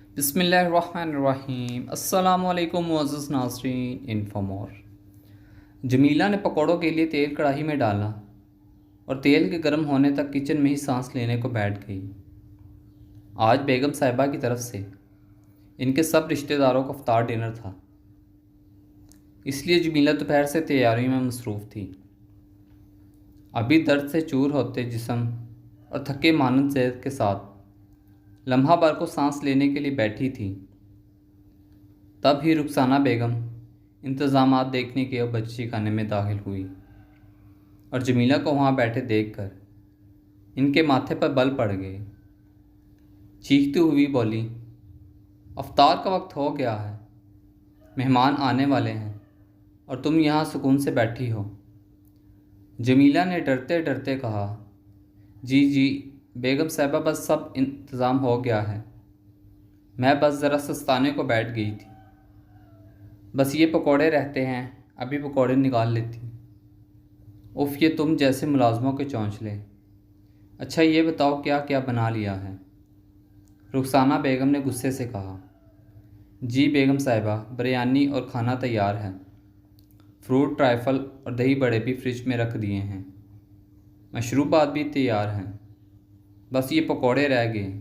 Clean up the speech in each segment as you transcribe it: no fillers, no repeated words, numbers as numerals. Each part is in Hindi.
बिस्मिल्लाहिर्रहमानिर्रहीम। अस्सलामुअलैकुम मुअज़्ज़ज़ नाज़रीन। इन्फॉमोर जमीला ने पकौड़ों के लिए तेल कढ़ाई में डाला और तेल के गर्म होने तक किचन में ही सांस लेने को बैठ गई। आज बेगम साहिबा की तरफ से इनके सब रिश्तेदारों का इफ्तार डिनर था, इसलिए जमीला दोपहर से तैयारियों में मसरूफ़ थी। अभी दर्द से चूर होते जिस्म और थके मानद सेहत के साथ लम्हा भर को सांस लेने के लिए बैठी थी। तब ही रुखसाना बेगम इंतज़ामात देखने के अब बच्ची खाने में दाखिल हुई और जमीला को वहाँ बैठे देखकर इनके माथे पर बल पड़ गए। चीखती हुई बोली, अफ्तार का वक्त हो गया है, मेहमान आने वाले हैं और तुम यहाँ सुकून से बैठी हो। जमीला ने डरते डरते कहा, जी जी बेगम साहिबा, बस सब इंतज़ाम हो गया है, मैं बस ज़रा सस्ताने को बैठ गई थी। बस ये पकोड़े रहते हैं, अभी पकोड़े निकाल लेती। उफ़, ये तुम जैसे मुलाजमों के चौंचले। अच्छा ये बताओ क्या क्या बना लिया है? रुखसाना बेगम ने गुस्से से कहा। जी बेगम साहिबा, बिरयानी और खाना तैयार है, फ्रूट ट्राइफल और दही बड़े भी फ्रिज में रख दिए हैं, मशरूबात भी तैयार हैं, बस ये पकोड़े रह गए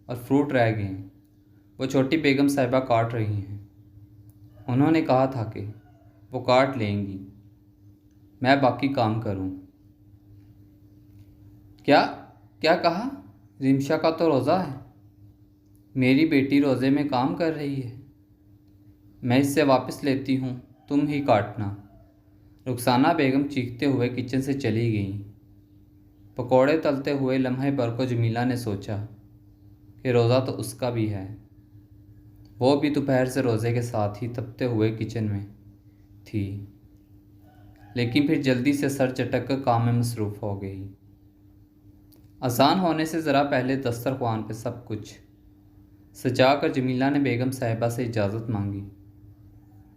और फ्रूट रह गए। वो छोटी बेगम साहिबा काट रही हैं, उन्होंने कहा था कि वो काट लेंगी, मैं बाकी काम करूं। क्या क्या कहा? रिमशा का तो रोज़ा है, मेरी बेटी रोज़े में काम कर रही है, मैं इससे वापस लेती हूँ, तुम ही काटना। रुखसाना बेगम चीखते हुए किचन से चली गईं। पकोड़े तलते हुए लम्हे भर को जमीला ने सोचा कि रोज़ा तो उसका भी है। वो भी दोपहर से रोज़े के साथ ही तपते हुए किचन में थी, लेकिन फिर जल्दी से सर चटक कर काम में मसरूफ़ हो गई। अज़ान होने से ज़रा पहले दस्तरख्वान पे सब कुछ सजा कर जमीला ने बेगम साहिबा से इजाज़त मांगी,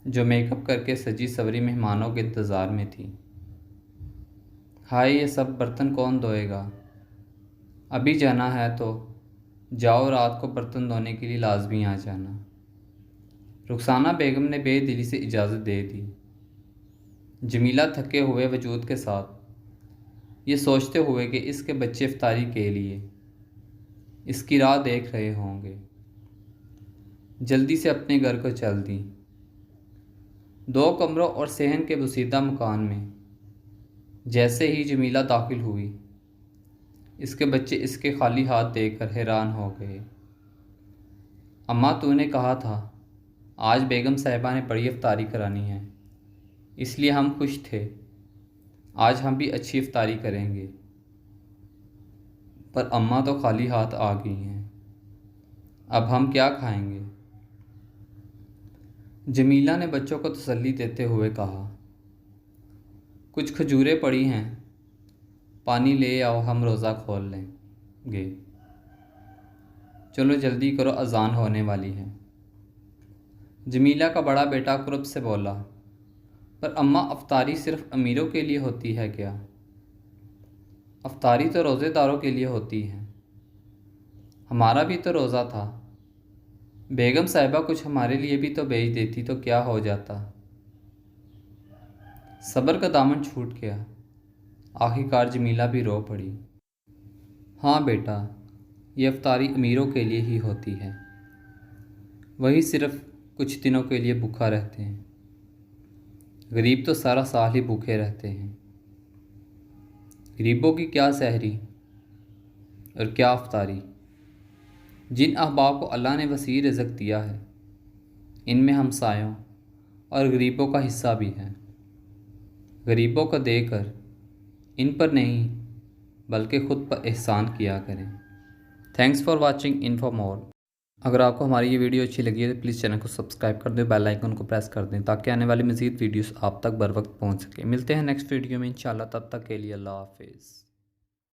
जो मेकअप करके सजी सवरी मेहमानों के इंतज़ार में थी। हाय, ये सब बर्तन कौन धोएगा? अभी जाना है तो जाओ, रात को बर्तन धोने के लिए लाजमी आ जाना। रुखसाना बेगम ने बेदिली से इजाज़त दे दी। जमीला थके हुए वजूद के साथ ये सोचते हुए कि इसके बच्चे इफ्तारी के लिए इसकी राह देख रहे होंगे, जल्दी से अपने घर को चल दी। 2 कमरों और सहन के बुसीदा मकान में जैसे ही जमीला दाखिल हुई, इसके बच्चे इसके खाली हाथ देखकर हैरान हो गए। अम्मा, तूने कहा था आज बेगम साहिबा ने बड़ी इफ्तारी करानी है, इसलिए हम खुश थे, आज हम भी अच्छी इफ्तारी करेंगे। पर अम्मा तो खाली हाथ आ गई हैं, अब हम क्या खाएंगे? जमीला ने बच्चों को तसल्ली देते हुए कहा, कुछ खजूरें पड़ी हैं, पानी ले आओ, हम रोज़ा खोल लेंगे। चलो जल्दी करो, अजान होने वाली है। जमीला का बड़ा बेटा कुरब से बोला, पर अम्मा, अफ्तारी सिर्फ अमीरों के लिए होती है क्या? अफ्तारी तो रोज़ेदारों के लिए होती है, हमारा भी तो रोज़ा था। बेगम साहिबा कुछ हमारे लिए भी तो भेज देती तो क्या हो जाता। सब्र का दामन छूट गया, आखिरकार जमीला भी रो पड़ी। हाँ बेटा, ये अफ्तारी अमीरों के लिए ही होती है, वही सिर्फ कुछ दिनों के लिए भूखा रहते हैं, गरीब तो सारा साल ही भूखे रहते हैं। गरीबों की क्या सहरी और क्या अफ्तारी। जिन अहबाब को अल्लाह ने वसी रिज़्क़ दिया है, इनमें हमसायों और गरीबों का हिस्सा भी है। गरीबों को देकर इन पर नहीं बल्कि ख़ुद पर एहसान किया करें। थैंक्स फॉर वाचिंग इन्फो मोर। अगर आपको हमारी ये वीडियो अच्छी लगी है तो प्लीज़ चैनल को सब्सक्राइब कर दें, बेल आइकन को प्रेस कर दें, ताकि आने वाली मज़ीद वीडियोस आप तक बर वक्त पहुँच सके। मिलते हैं नेक्स्ट वीडियो में इंशाल्लाह, तब तक के लिए अल्लाह हाफिज़।